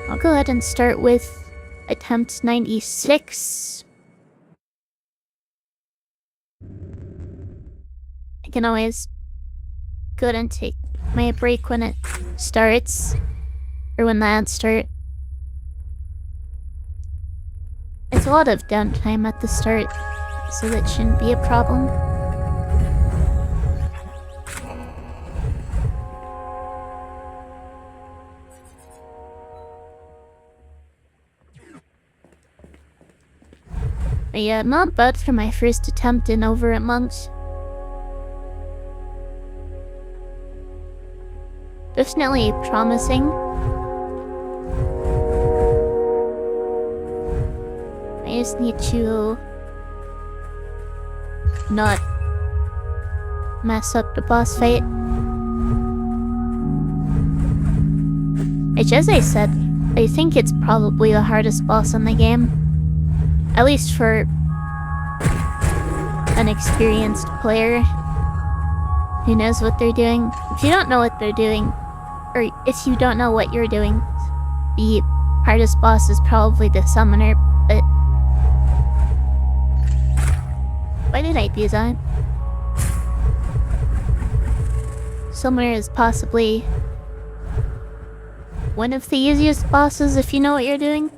I'll go ahead and start with attempt 96. I can always go ahead and take my break when it starts, or when the ads start. It's a lot of downtime at the start, so that shouldn't be a problem. But yeah, not bad for my first attempt in over a month. Definitely promising. I just need to not mess up the boss fight. Which, as I said, I think it's probably the hardest boss in the game. At least for an experienced player who knows what they're doing. If you don't know what they're doing, or if you don't know what you're doing, the hardest boss is probably the summoner, but... Why did I do that? Summoner is possibly one of the easiest bosses if you know what you're doing.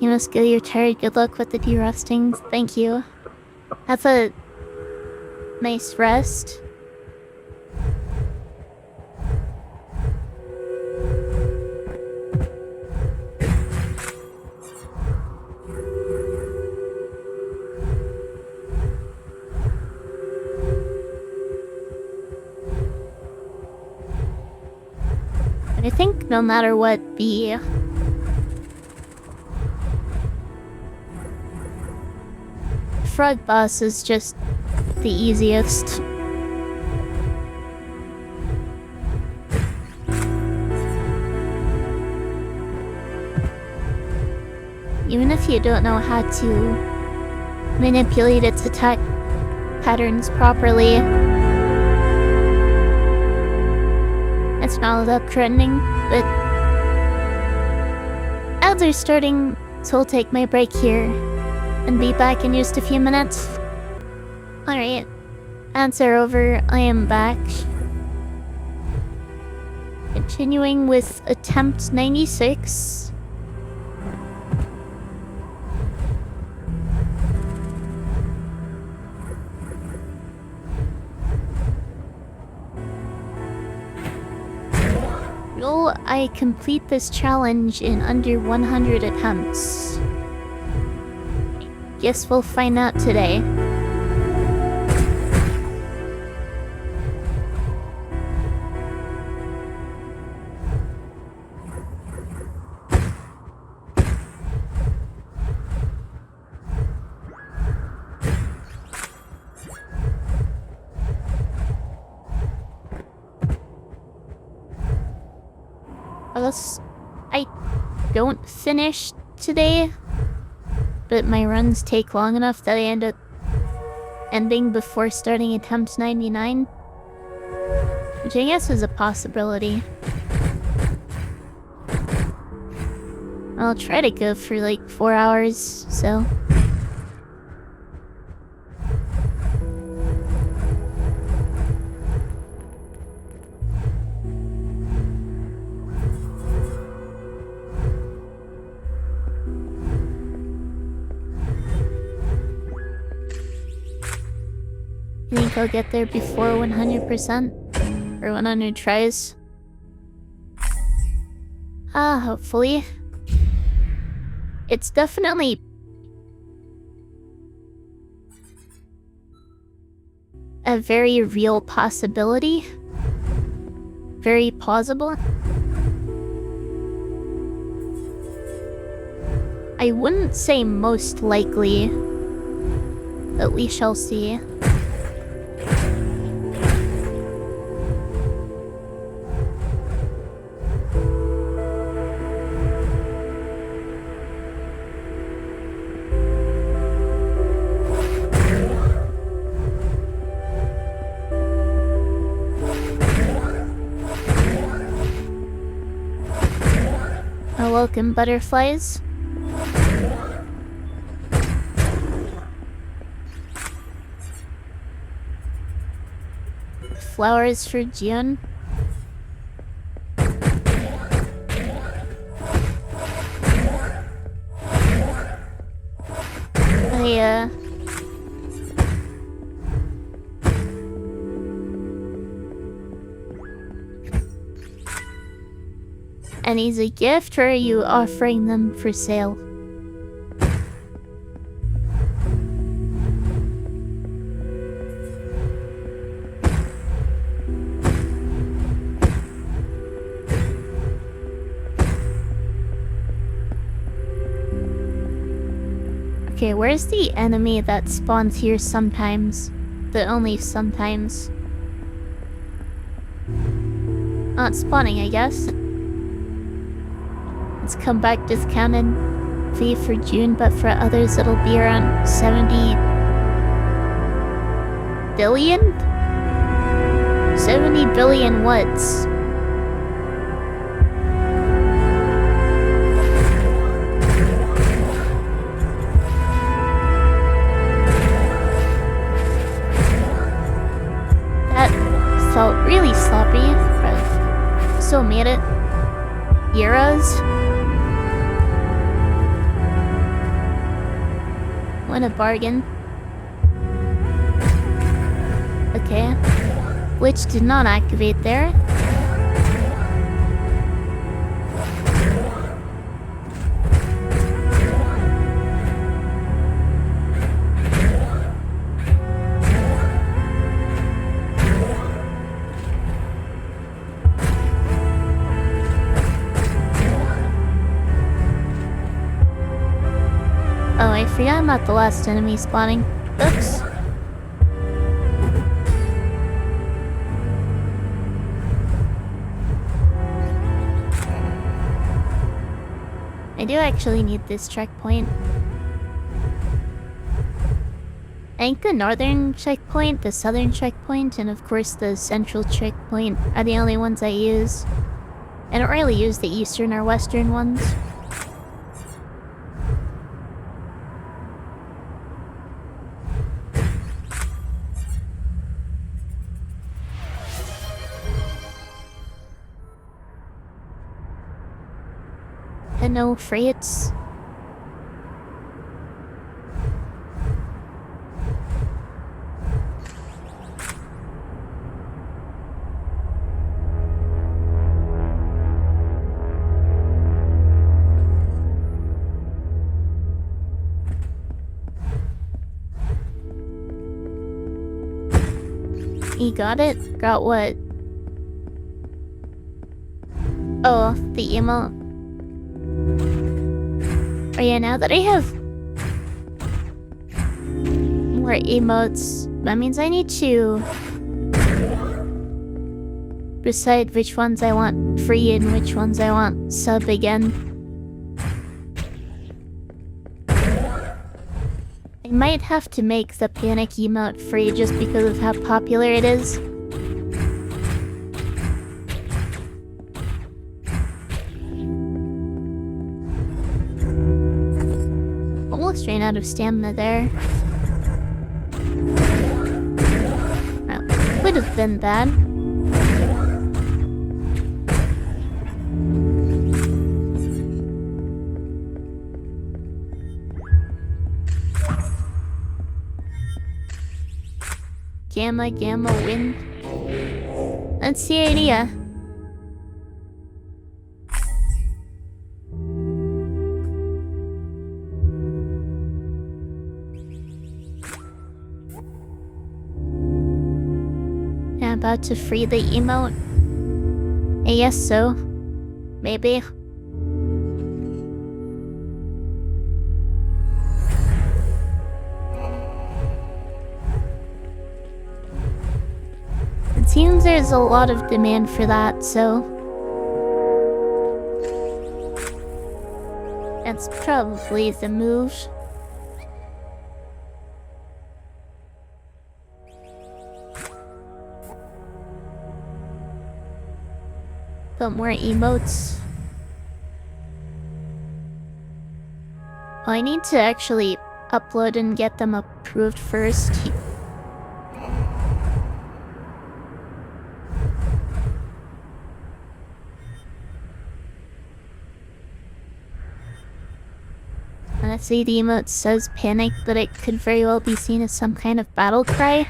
You must go, you're tired. Good luck with the derusting. Thank you. Have a nice rest. I think no matter what, the frog boss is just the easiest. Even if you don't know how to manipulate its attack patterns properly, it's not all that threatening, but ads are starting, so I'll take my break here and be back in just a few minutes. Alright, ads are over, I am back. Continuing with attempt 96. Will I complete this challenge in under 100 attempts? Guess we'll find out today. Unless I don't finish today, but my runs take long enough that I end up ending before starting attempt 99, which I guess is a possibility. I'll try to go for like 4 hours, so... I think I'll get there before 100%, or 100 tries. Hopefully. It's definitely a very real possibility. Very plausible. I wouldn't say most likely, but we shall see. welcome, butterflies. Flowers for June. And these a gift, or are you offering them for sale? Okay, where's the enemy that spawns here sometimes? But only sometimes. Not spawning, I guess. It's comeback discounted fee for June, but for others it'll be around 70 billion? 70 billion what's? That felt really sloppy, but still made it. Euros? What a bargain. Okay. Which did not activate there. Oh, I forgot I'm not the last enemy spawning. Oops. I do actually need this checkpoint. I think the northern checkpoint, the southern checkpoint, and of course the central checkpoint are the only ones I use. I don't really use the eastern or western ones. And no freights. You got it? Got what? Oh, the emote. Oh yeah, now that I have more emotes, that means I need to decide which ones I want free and which ones I want sub again. I might have to make the panic emote free just because of how popular it is. Almost ran out of stamina there. That would have been bad. Gamma, gamma, win. That's the idea. Yeah, about to free the emote. I guess so. Maybe. It seems there's a lot of demand for that, so that's probably the move. Put more emotes. I need to actually upload and get them approved first. Honestly, the emote says panic, but it could very well be seen as some kind of battle cry.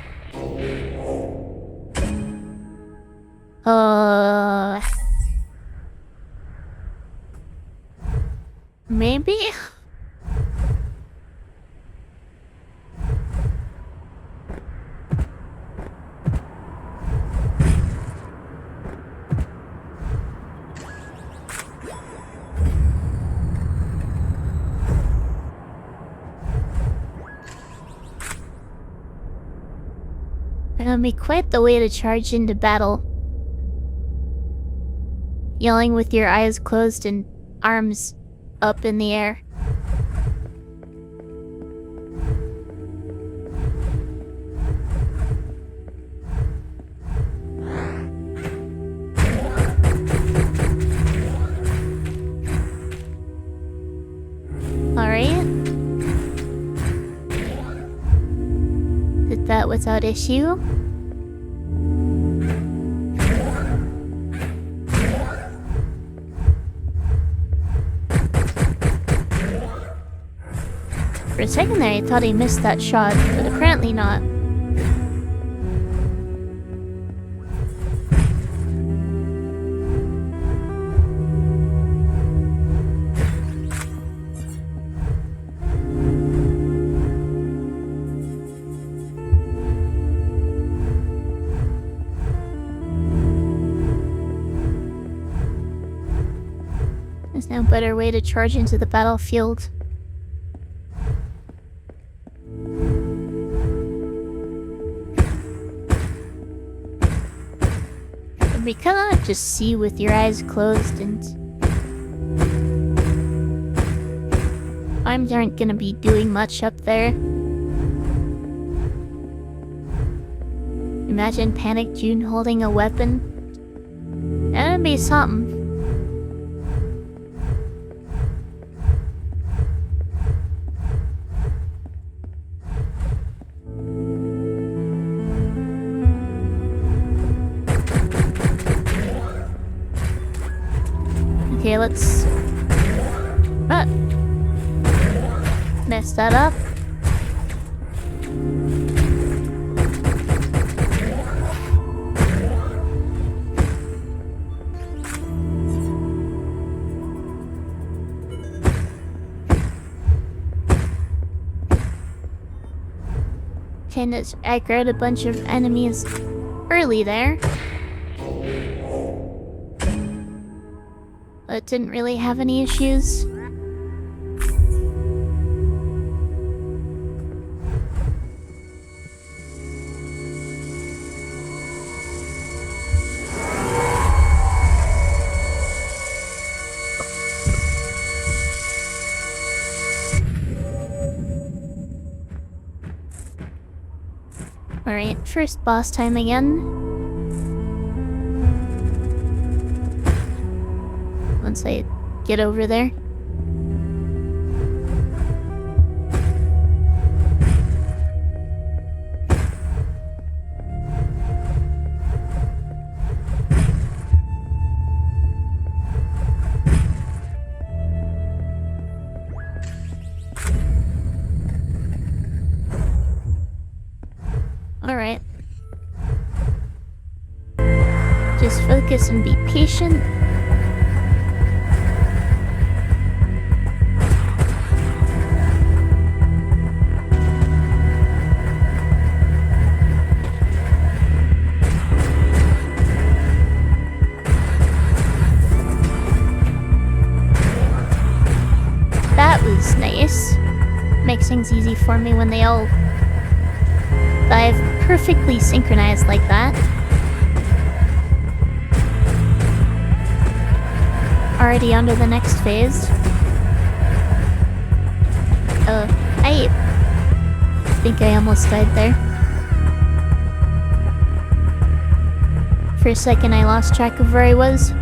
Maybe? It'll be quite the way to charge into battle. Yelling with your eyes closed and arms up in the air. Alright. Did that without issue. For a second there, I thought I missed that shot, but apparently not. There's no better way to charge into the battlefield. We cannot just see with your eyes closed, and arms aren't gonna be doing much up there. Imagine Panic June holding a weapon. That'd be something. Okay, let's... mess that up. Kind of aggroed a bunch of enemies early there. But didn't really have any issues. Alright, first boss time again. Once I get over there. Alright. Just focus and be patient. That was nice. Makes things easy for me when they all dive perfectly synchronized like that. Already onto the next phase. I think I almost died there. For a second I lost track of where I was.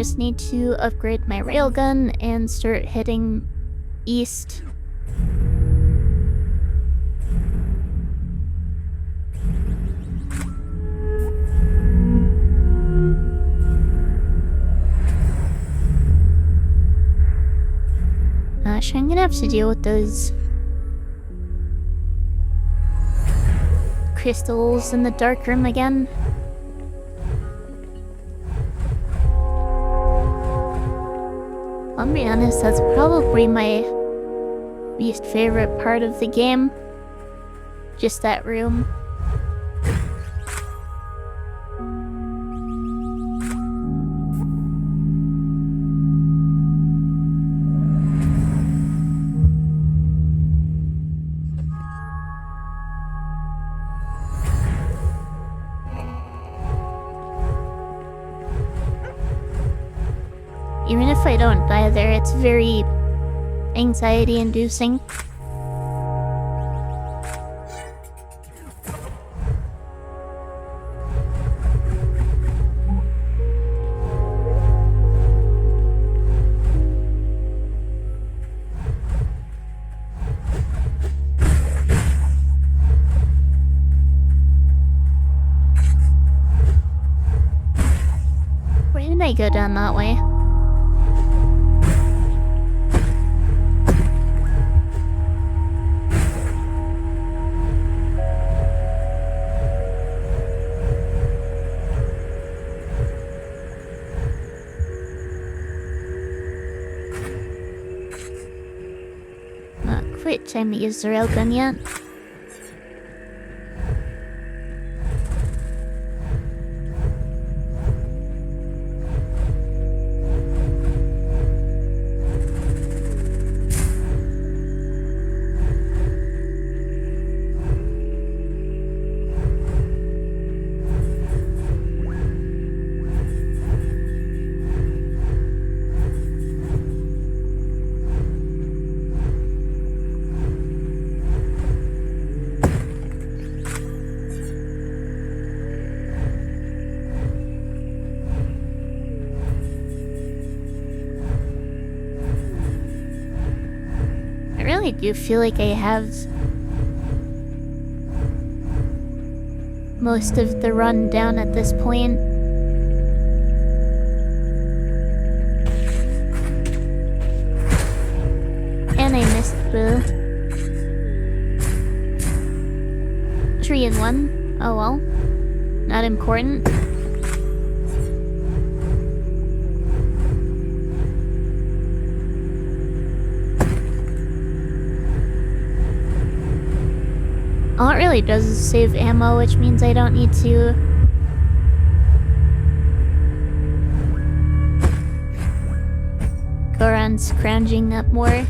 just need to upgrade my railgun and start heading east. Gosh, I'm gonna have to deal with those crystals in the dark room again. I'll be honest, that's probably my least favorite part of the game. Just that room. Even if I don't die there, it's very anxiety-inducing. Why didn't I go down that way? Quite time to use the railgun yet. I really do feel like I have most of the run down at this point. And I missed the 3 in 1. Oh well. Not important. All it really does is save ammo, which means I don't need to go around scrounging up more.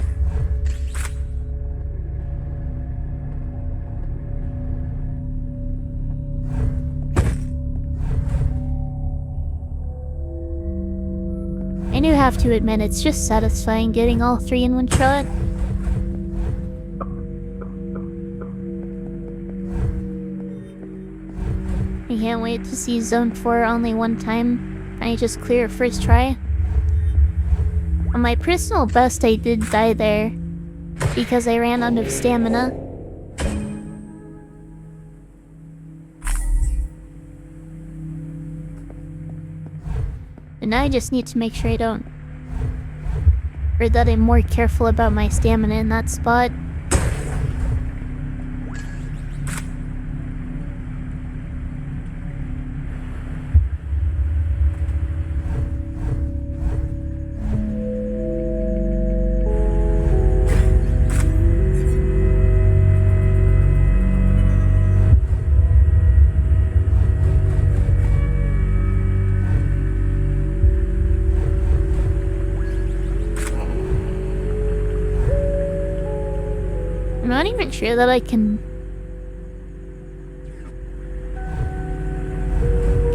I do have to admit, it's just satisfying getting all 3 in one shot. I can't wait to see Zone 4 only one time. I just clear it first try. On my personal best, I did die there because I ran out of stamina. And now I just need to make sure I don't... or that I'm more careful about my stamina in that spot. I'm not even sure that I can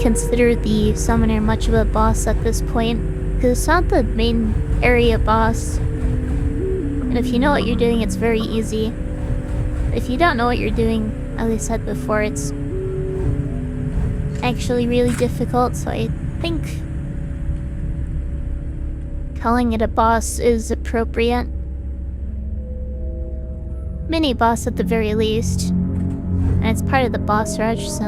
consider the summoner much of a boss at this point, because it's not the main area boss. And if you know what you're doing, it's very easy. If you don't know what you're doing, as I said before, it's actually really difficult, so I think calling it a boss is appropriate. Mini boss at the very least. And it's part of the boss rush, so.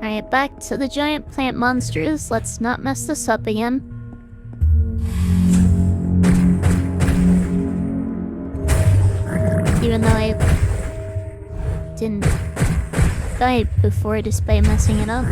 Alright, back to the giant plant monsters. Let's not mess this up again. Even though I didn't die before just by messing it up.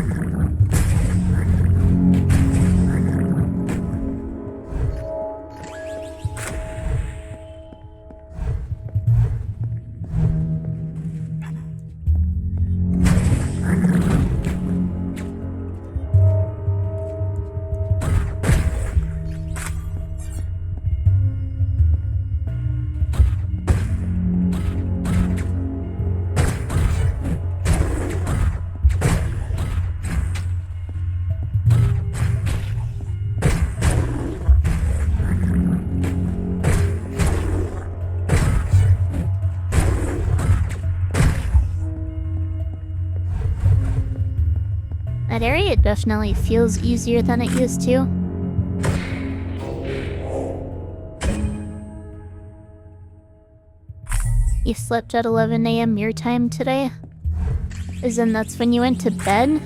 That area definitely feels easier than it used to. You slept at 11 a.m. your time today? As in that's when you went to bed?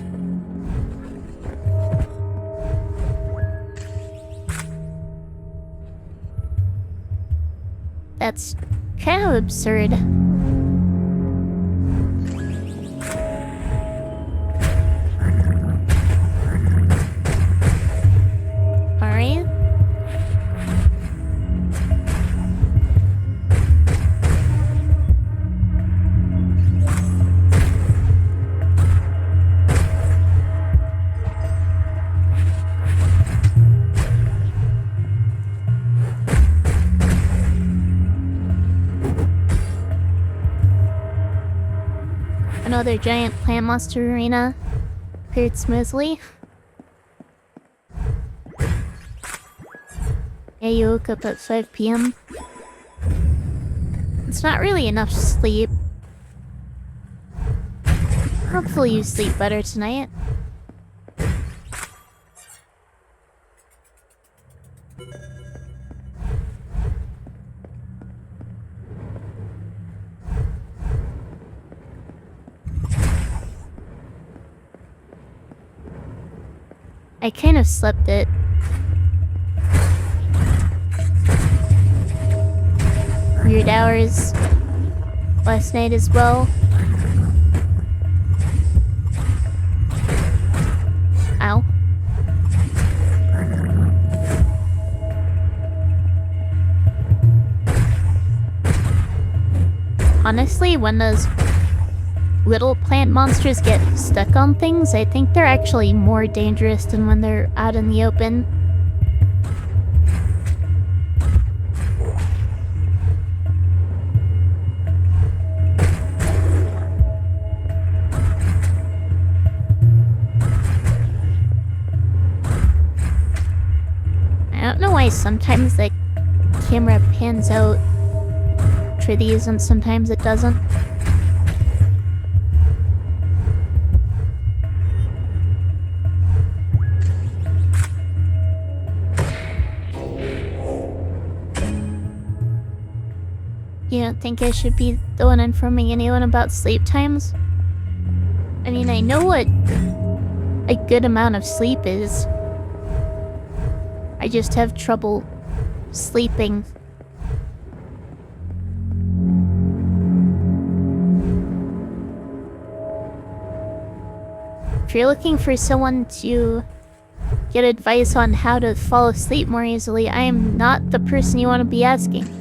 That's kind of absurd. Alright. Another giant plant monster arena cleared smoothly. Yeah, you woke up at 5 p.m. It's not really enough sleep. Hopefully you sleep better tonight. I kind of slept it. Weird hours last night as well. Ow. Honestly, when those little plant monsters get stuck on things, I think they're actually more dangerous than when they're out in the open. I don't know why sometimes the camera pans out for these and sometimes it doesn't. You don't think I should be the one informing anyone about sleep times? I mean, I know what a good amount of sleep is. I just have trouble sleeping. If you're looking for someone to get advice on how to fall asleep more easily, I am not the person you want to be asking.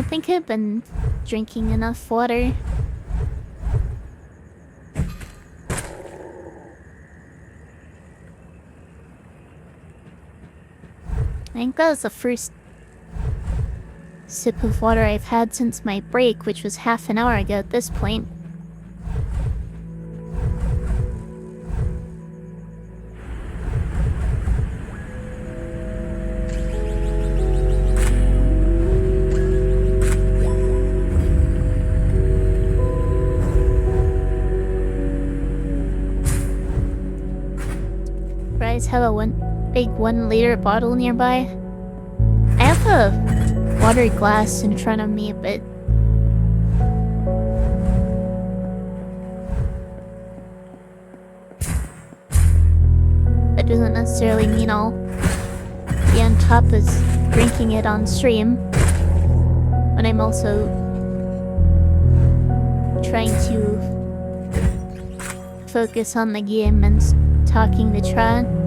think I've been drinking enough water. I think that was the first sip of water I've had since my break, which was half an hour ago at this point. Guys have a big 1 liter bottle nearby. I have a water glass in front of me, but that doesn't necessarily mean I'll be on top of drinking it on stream. But I'm also trying to focus on the game and talking to Tron.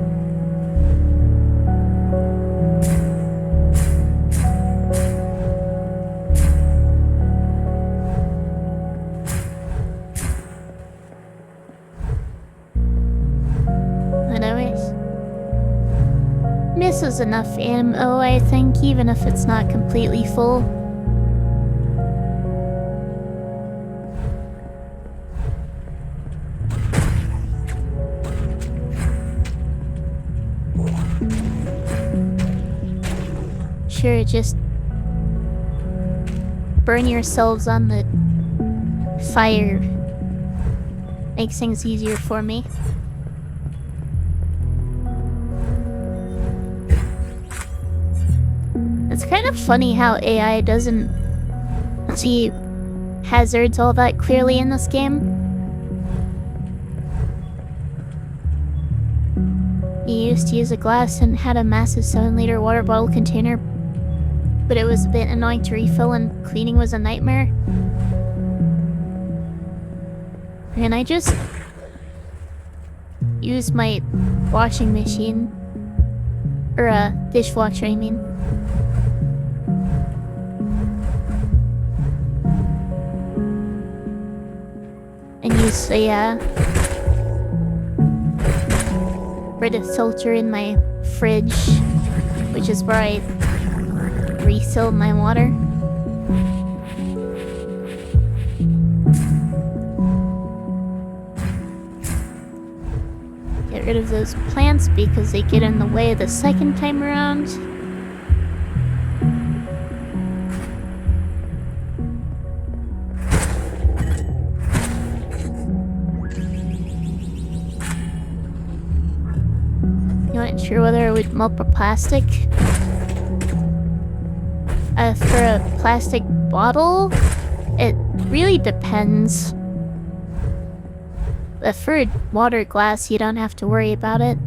This is enough ammo, I think, even if it's not completely full. Sure, just burn yourselves on the fire. Makes things easier for me. It's kind of funny how AI doesn't see hazards all that clearly in this game. You used to use a glass and had a massive 7-liter water bottle container, but it was a bit annoying to refill and cleaning was a nightmare. And I just used my washing machine, or dishwasher, I mean. And use a Brita filter in my fridge, which is where I refill my water. Get rid of those plants because they get in the way the second time around. Not sure whether I would melt for plastic. For a plastic bottle, it really depends. But for a water glass, you don't have to worry about it.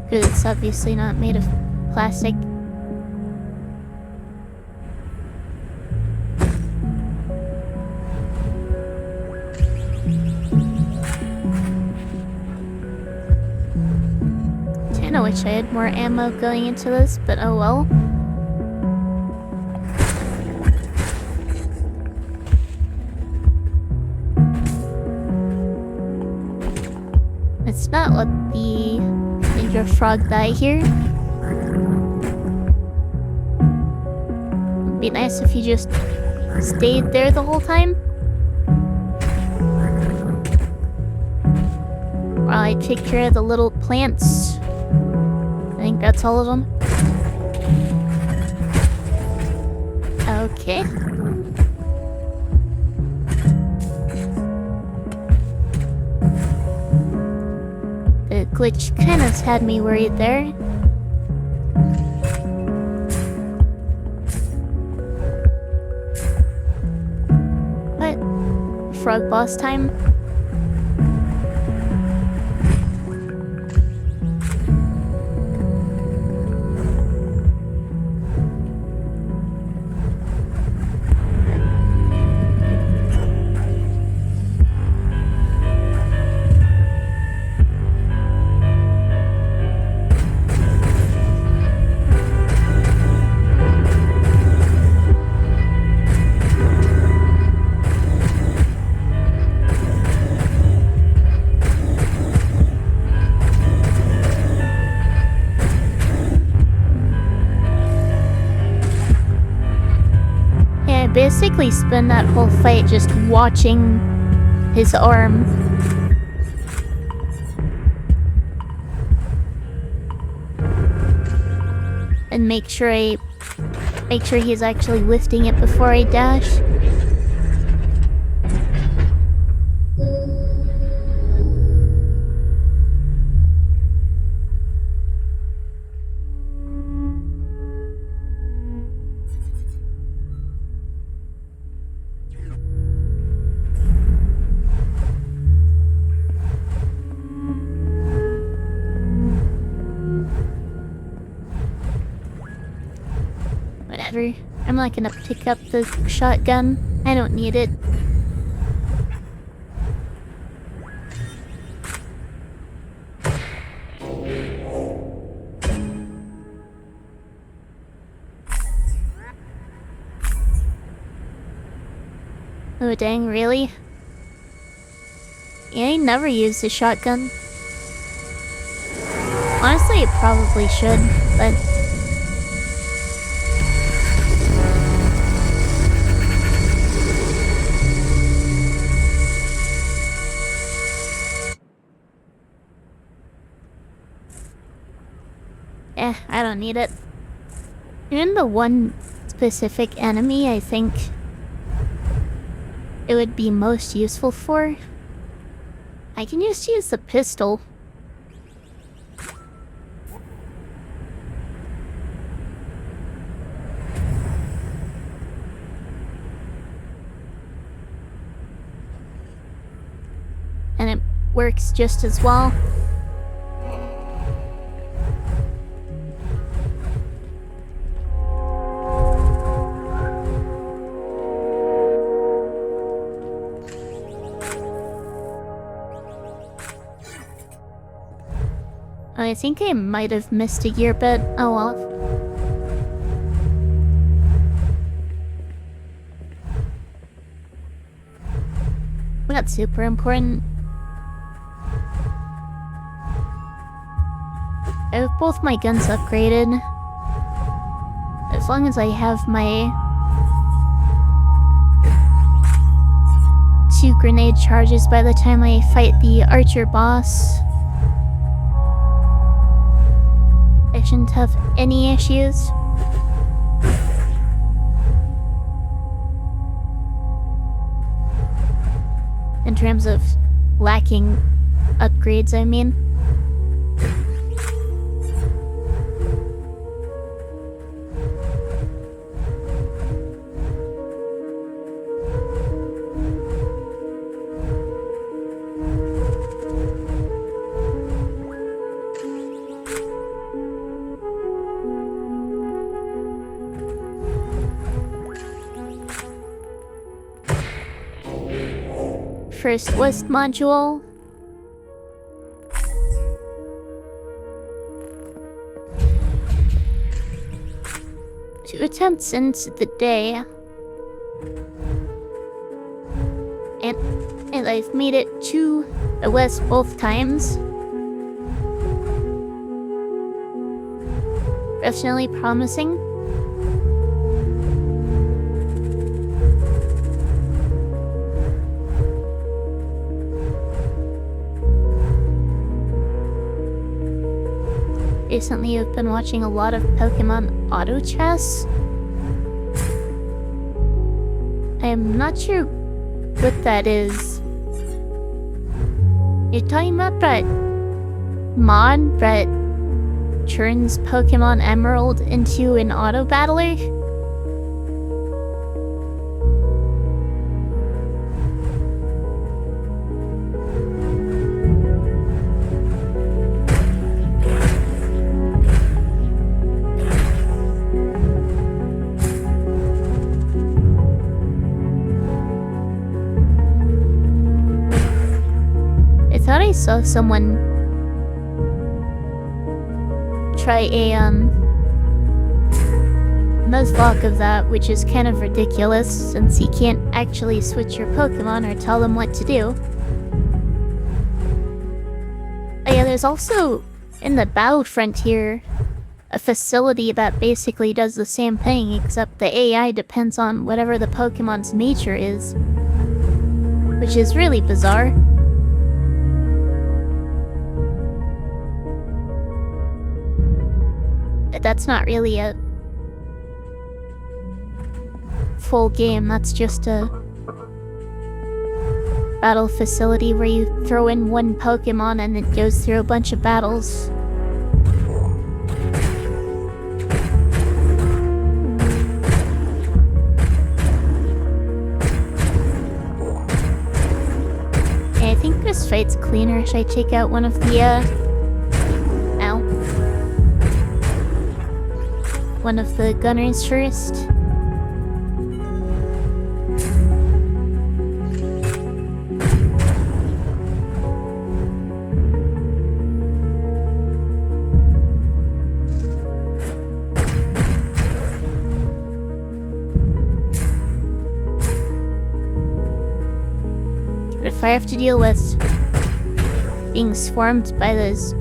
Because it's obviously not made of plastic. I wish I had more ammo going into this, but oh well. Let's not let the ninja frog die here. It'd be nice if you just stayed there the whole time. While I take care of the little plants. I think that's all of them. Okay. The glitch kind of had me worried there. What? Frog boss time? basically spent that whole fight just watching his arm. And make sure he's actually lifting it before I dash. Whatever. I'm not gonna pick up the shotgun. I don't need it. Oh dang, really? Yeah, I never used a shotgun. Honestly, I probably should, but... I don't need it. Even the one specific enemy I think it would be most useful for, I can just use the pistol. And it works just as well. I think I might have missed a gear bit. Oh well. Not super important. I have both my guns upgraded. As long as I have my 2 grenade charges by the time I fight the archer boss, I shouldn't have any issues. In terms of lacking upgrades, I mean. First West module. Two attempts into the day. And I've made it to the West both times. Definitely promising. Recently, I've been watching a lot of Pokemon Auto Chess. I'm not sure what that is. You're talking about that mod that turns Pokemon Emerald into an auto battler? I saw someone try a Nuzlocke of that, which is kind of ridiculous since you can't actually switch your Pokemon or tell them what to do. Oh yeah, there's also in the Battle Frontier a facility that basically does the same thing, except the AI depends on whatever the Pokemon's nature is. Which is really bizarre. That's not really a full game, that's just a battle facility where you throw in one Pokemon and it goes through a bunch of battles. Okay, I think this fight's cleaner. Should I take out one of the, ow. One of the gunners first? If I have to deal with being swarmed by those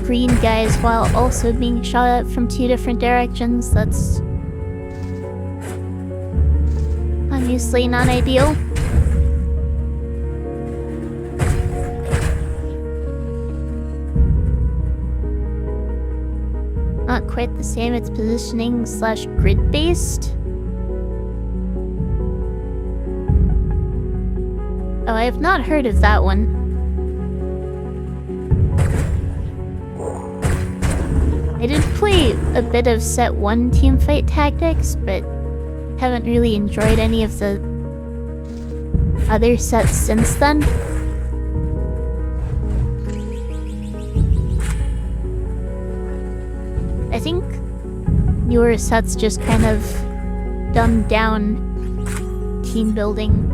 green guys while also being shot at from 2 different directions, that's obviously not ideal. Not quite the same, it's positioning / grid based. Oh, I have not heard of that one. I did play a bit of Set 1 Teamfight Tactics, but haven't really enjoyed any of the other sets since then. I think newer sets just kind of dumbed down team building.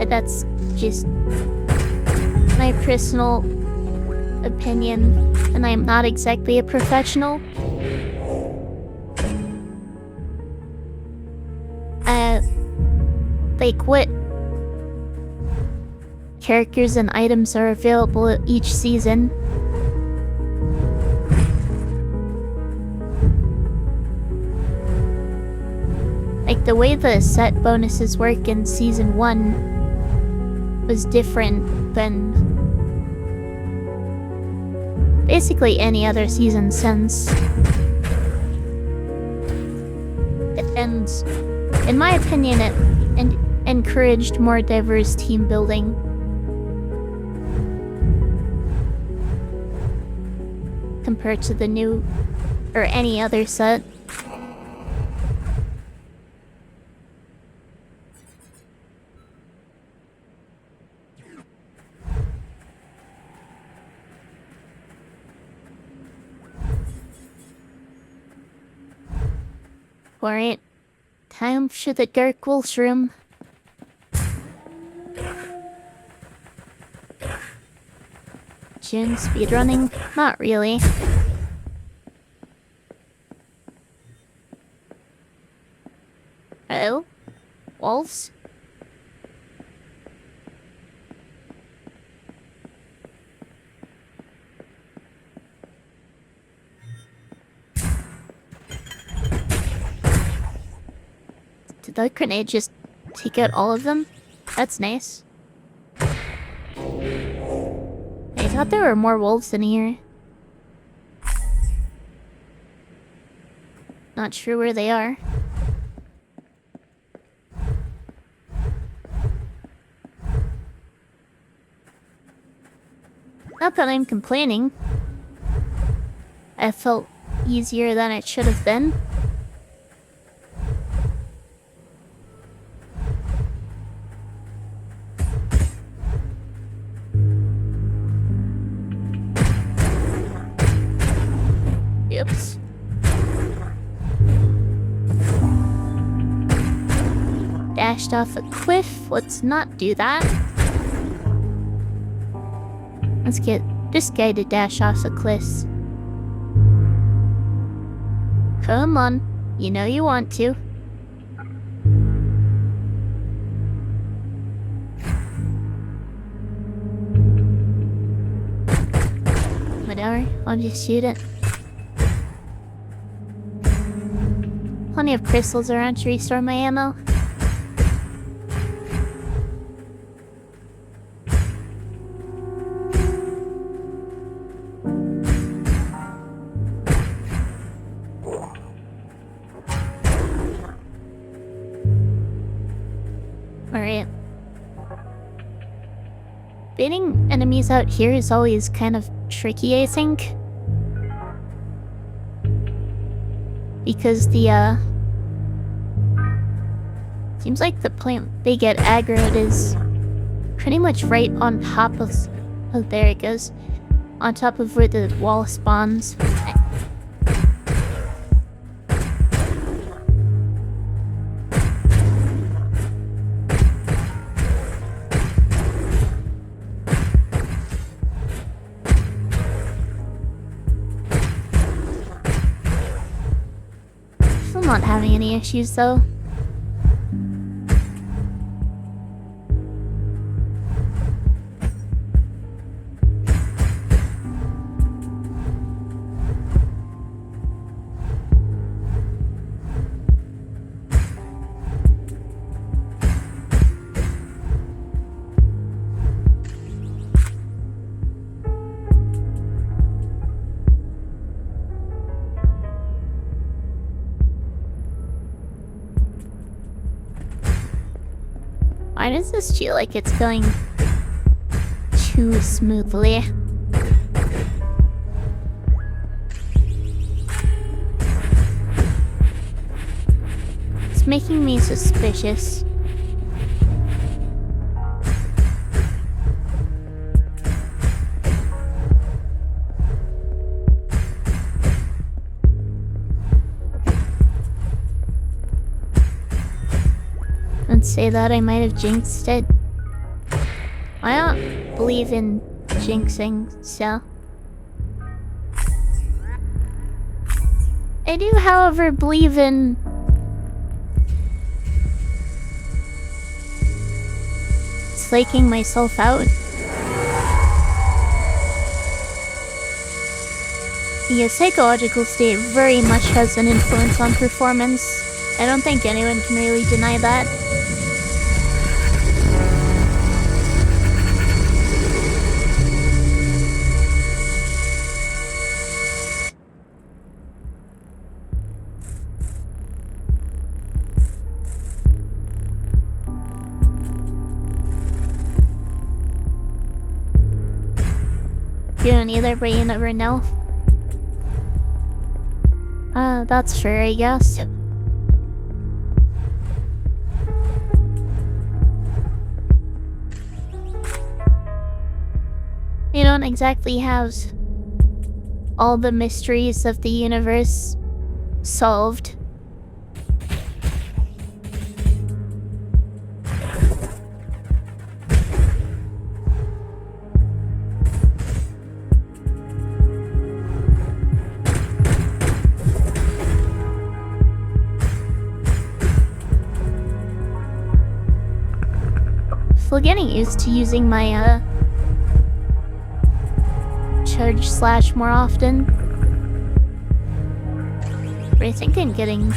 That's just my personal opinion, and I'm not exactly a professional. Like what characters and items are available each season. Like the way the set bonuses work in Season 1 was different than basically any other season since. And in my opinion, it encouraged more diverse team building. Compared to the new or any other set. Alright, time for the Dark Wolf's room. June speedrunning? Not really. Oh? Wolves? Did that grenade just take out all of them? That's nice. I thought there were more wolves in here. Not sure where they are. Not that I'm complaining. I felt easier than it should have been. Oops. Dashed off a cliff. Let's not do that. Let's get This guy to dash off the cliffs. Come on, you know you want to. Whatever, I'll just shoot it. Plenty of crystals around to restore my ammo. Alright. Baiting enemies out here is always kind of tricky, I think. Because the, seems like the point they get aggroed is pretty much right on top of... Oh, there it goes. On top of where the wall spawns. I'm not having any issues though. Why does this feel like it's going too smoothly? It's making me suspicious. Say that I might have jinxed it. I don't believe in jinxing, so... I do, however, believe in... slaking myself out. The psychological state very much has an influence on performance. I don't think anyone can really deny that. You don't either, but you never know. That's fair, I guess. You don't exactly have all the mysteries of the universe solved. Still getting used to using my charge slash more often. But I think I'm getting,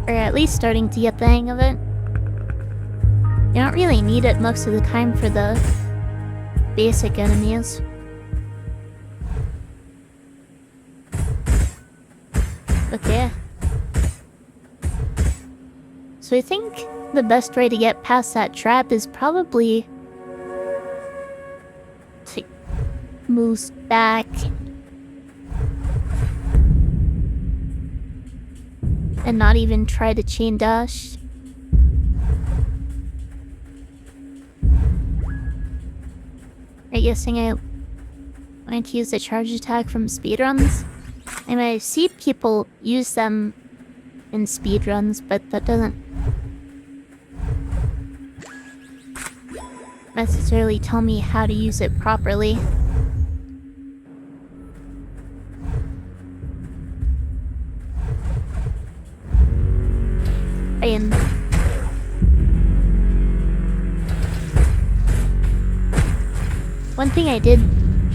or at least starting to get the hang of it. You don't really need it most of the time for the basic enemies. Okay. So I think the best way to get past that trap is probably to move back and not even try to chain dash. I'm guessing I want to use the charge attack from speedruns. I mean, I see people use them in speedruns, but that doesn't necessarily tell me how to use it properly. One thing I did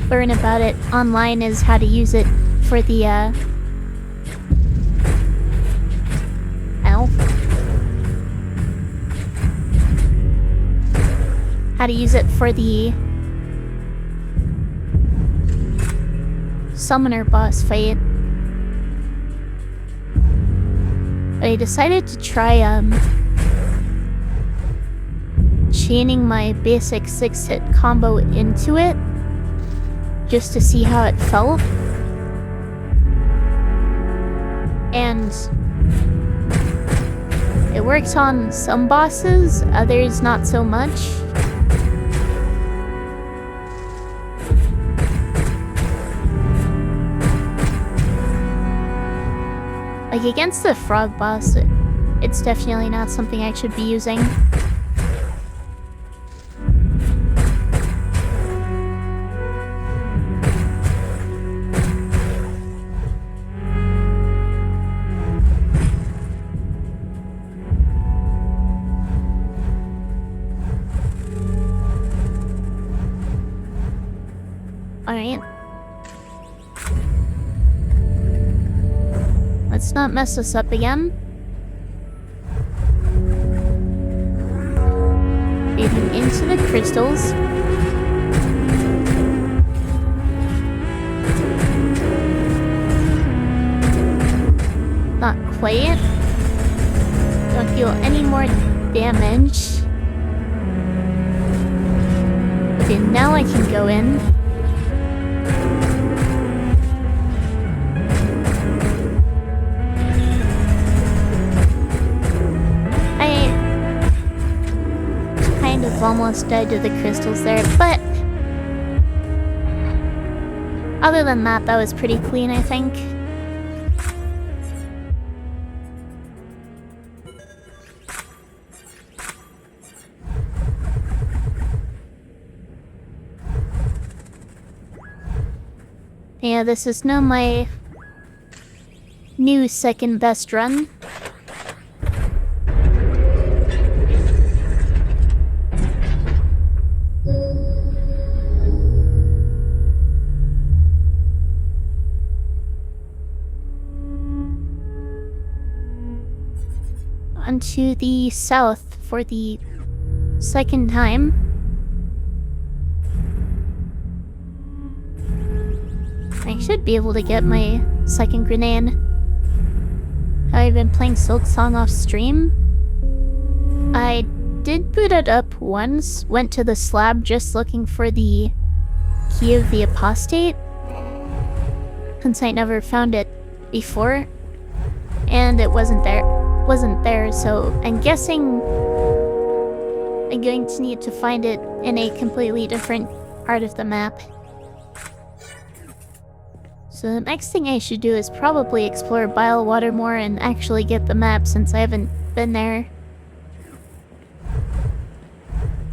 learn about it online is how to use it for the, ow. How to use it for the summoner boss fight. But I decided to try, chaining my basic 6-hit combo into it, just to see how it felt. And it worked on some bosses, others not so much. Like, against the frog boss, it's definitely not something I should be using. Alright. Let's not mess this up again. Fading into the crystals. Not quite. Don't feel any more damage. Okay, now I can go in. Almost died to the crystals there, but other than that, that was pretty clean, I think. Yeah, this is now my new second best run. To the south for the second time. I should be able to get my second grenade. I've been playing Silk Song off stream. I did boot it up once, went to the slab just looking for the key of the apostate, since I never found it before, and it wasn't there, so I'm guessing I'm going to need to find it in a completely different part of the map. So the next thing I should do is probably explore Bilewater more and actually get the map, since I haven't been there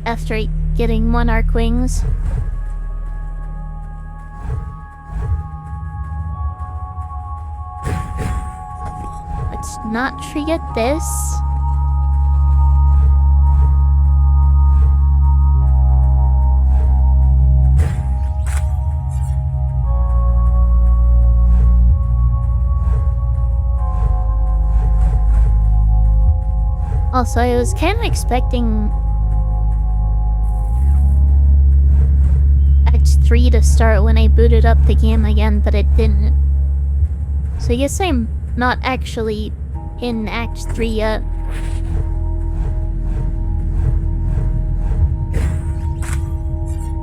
after getting Monarch Wings. Let's not forget this. Also, I was kind of expecting Act 3 to start when I booted up the game again, but it didn't. So I guess I'm not actually in Act 3 yet.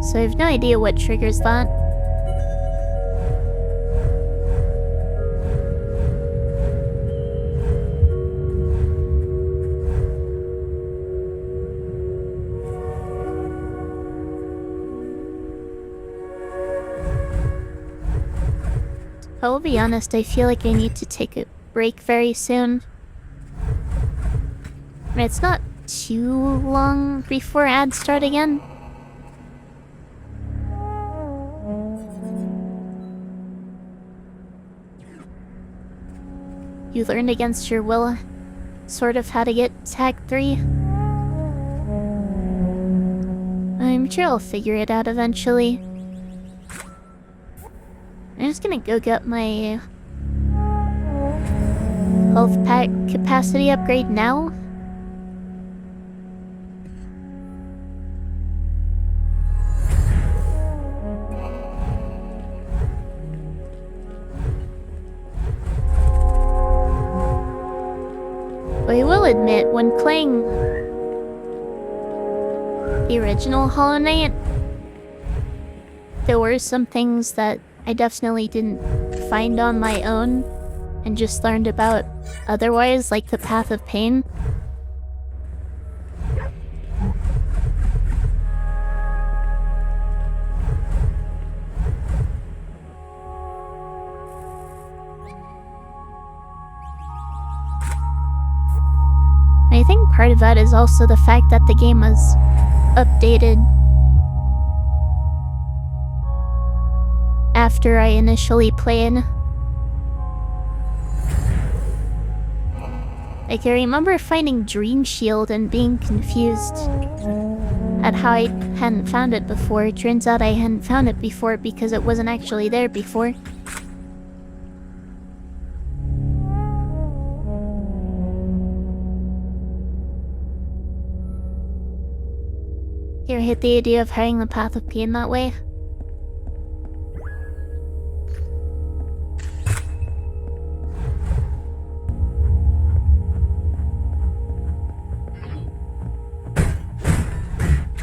So I have no idea what triggers that. I will be honest, I feel like I need to take a break very soon. I mean, it's not too long before ads start again. You learned against your will sort of how to get Tag 3. I'm sure I'll figure it out eventually. I'm just gonna go get my health pack capacity upgrade now. I will admit, when playing the original Hollow Knight, there were some things that I definitely didn't find on my own and just learned about otherwise, like the Path of Pain. I think part of that is also the fact that the game was updated after I initially played. Like, I remember finding Dream Shield and being confused at how I hadn't found it before. It turns out I hadn't found it before because it wasn't actually there before. You ever hit the idea of having the Path of Pain that way?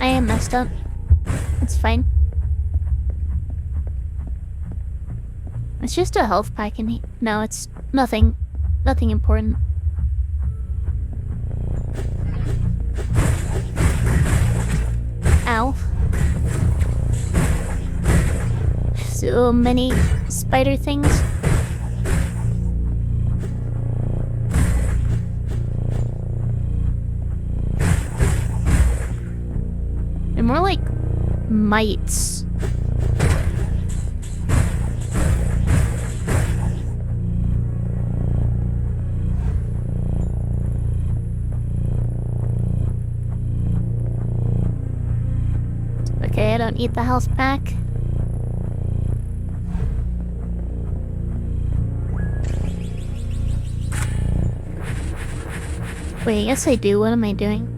I am messed up. It's fine. It's just a health pack in here. No, it's nothing. Nothing important. Ow. So many spider things. They're more like mites. Okay, I don't need the health pack. Wait, yes I do. What am I doing?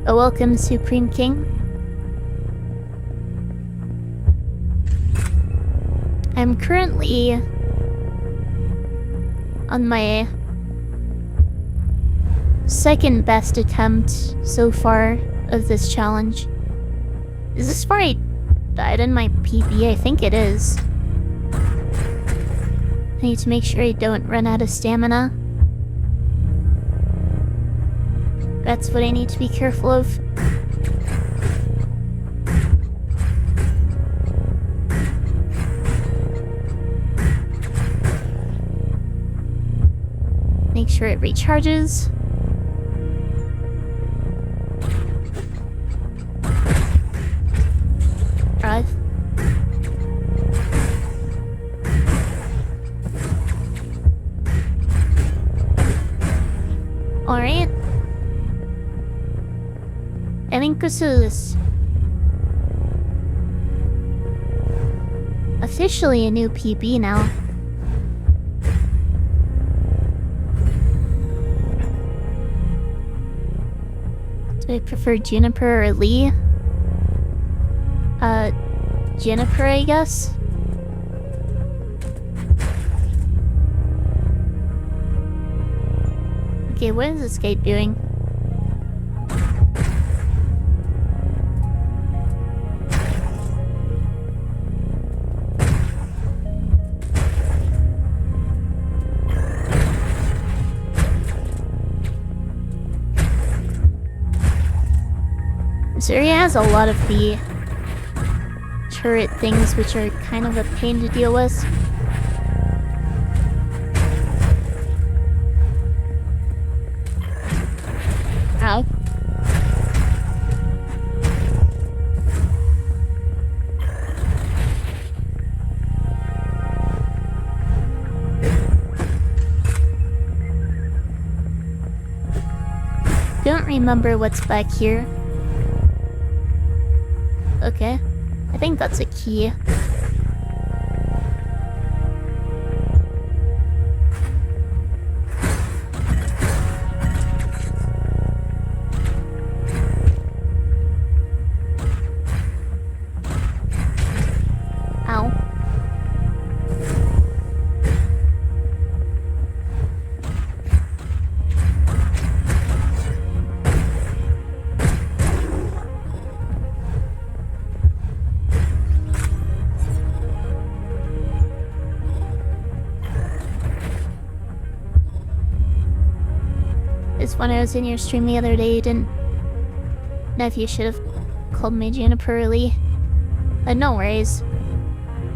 Oh, welcome, Supreme King. I'm currently on my second best attempt so far of this challenge. Is this where I died in my PB? I think it is. I need to make sure I don't run out of stamina. That's what I need to be careful of. Make sure it recharges. Drive. Alright. I think this is officially a new PB now. Do I prefer Juniper or Lee? Juniper, I guess? Okay, what is this gate doing? This area has a lot of the turret things, which are kind of a pain to deal with. Ow. Don't remember what's back here. Okay. I think that's a key. Ow. It's when I was in your stream the other day, you didn't know if you should have called me Juniper early. But no worries.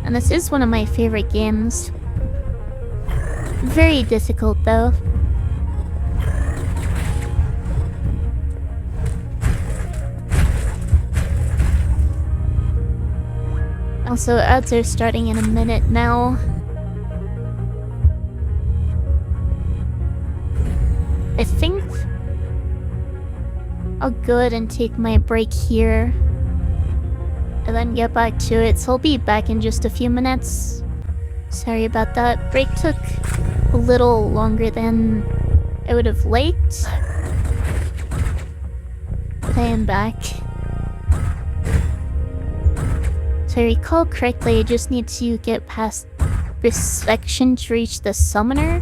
And this is one of my favorite games. Very difficult though. Also, ads are starting in a minute now. I think I'll go ahead and take my break here and then get back to it, so I'll be back in just a few minutes. Sorry about that. Break took a little longer than I would have liked. But I am back. So I recall correctly, I just need to get past this section to reach the summoner,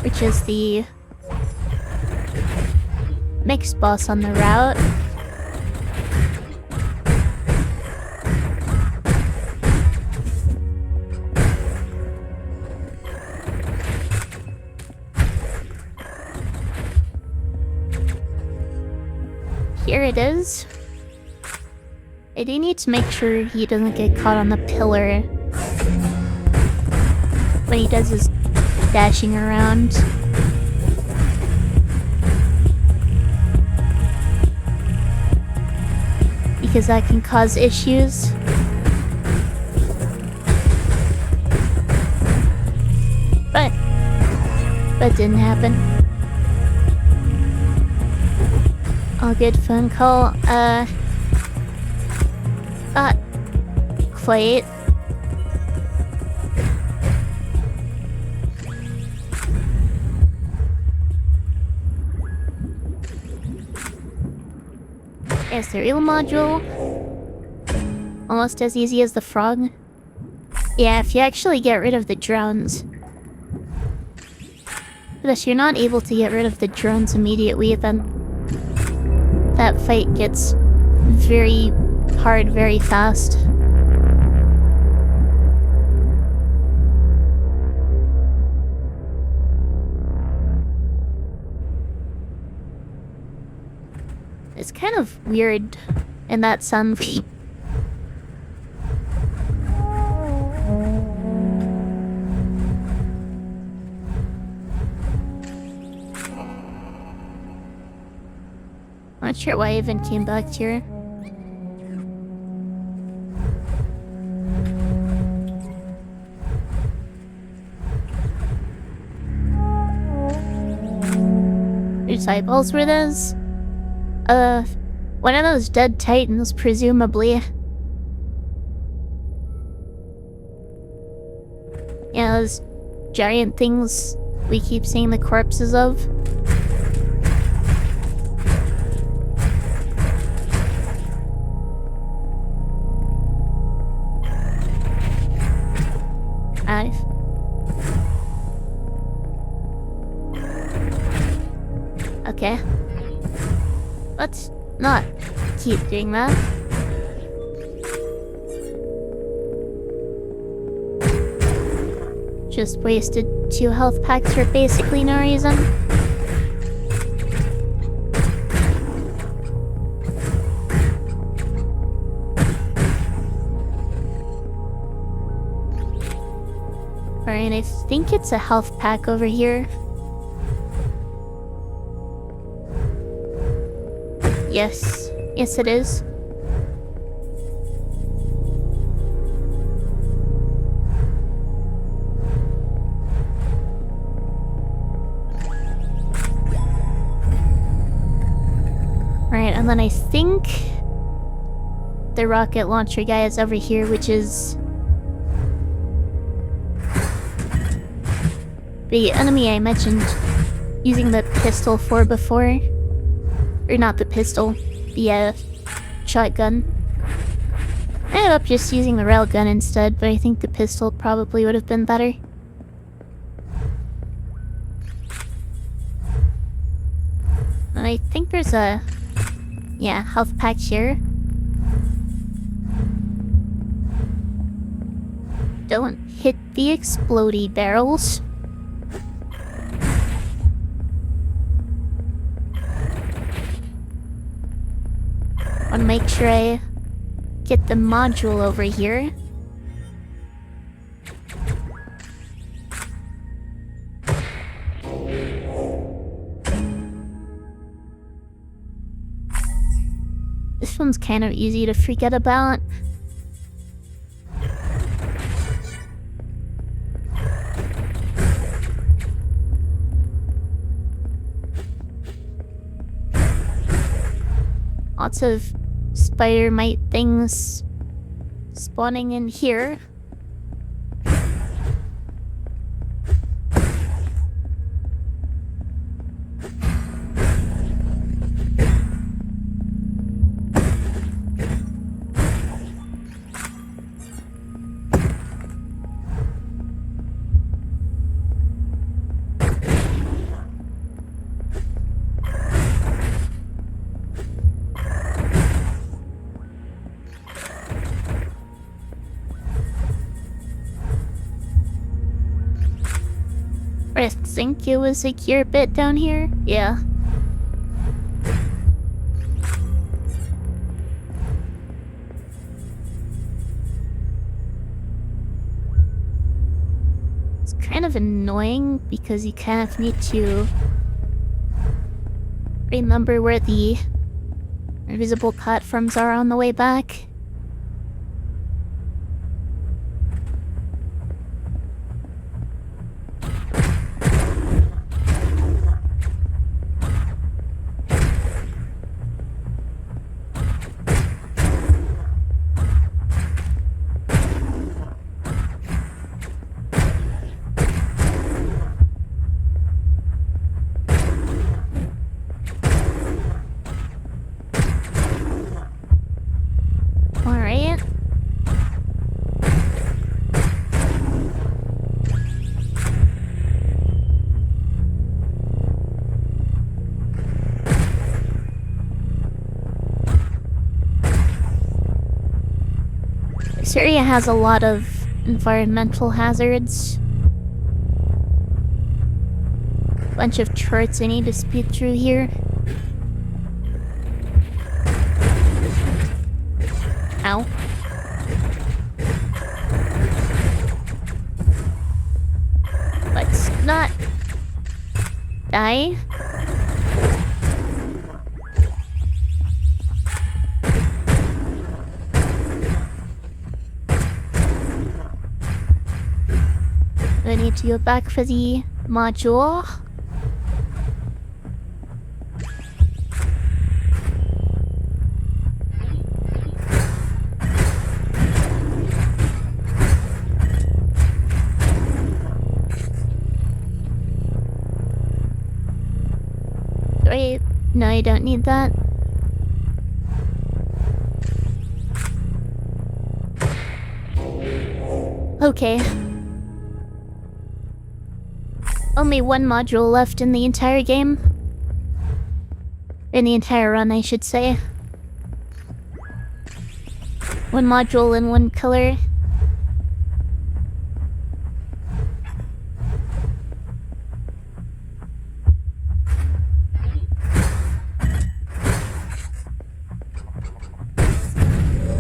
which is the next boss on the route. Here it is. I do need to make sure he doesn't get caught on the pillar when he does his dashing around. Because that can cause issues. But that didn't happen. All good. Phone call. Not quite. Yes, the real module. Almost as easy as the frog. Yeah, if you actually get rid of the drones. But if you're not able to get rid of the drones immediately, then that fight gets very hard very fast. It's kind of weird in that sense. Not sure why I even came back here. Whose eyeballs were those? One of those dead titans, presumably. Yeah, those giant things we keep seeing the corpses of. Okay. Let's not keep doing that. Just wasted 2 health packs for basically no reason. Alright, I think it's a health pack over here. Yes. Yes, it is. Right, and then I think the rocket launcher guy is over here, which is the enemy I mentioned using the pistol for before. Or not the pistol, the shotgun. I ended up just using the railgun instead, but I think the pistol probably would have been better. And I think there's a... yeah, health pack here. Don't hit the explodey barrels. Wanna make sure I get the module over here. This one's kind of easy to forget about. Lots of spider mite things spawning in here. I think it was a secure bit down here. Yeah. It's kind of annoying because you kind of need to remember where the invisible platforms are on the way back. Alright. This area has a lot of environmental hazards. Bunch of turrets I need to speed through here. Ow. Let's not die. I need to go back for the module. Wait, no, I don't need that. Okay. Only one module left in the entire game. In the entire run, I should say. One module and one killer.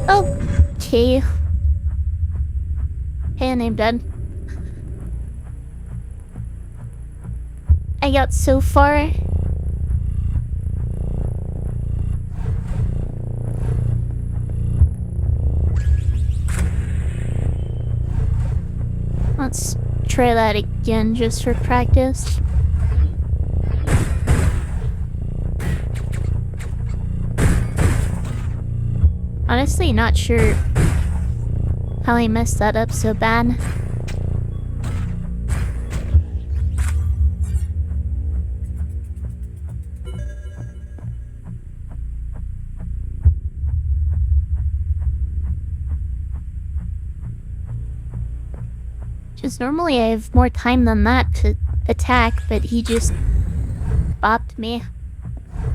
Okay. Hey, and I'm done. I got so far. Let's try that again just for practice. Honestly, not sure how I messed that up so bad. Just normally I have more time than that to attack, but he just bopped me.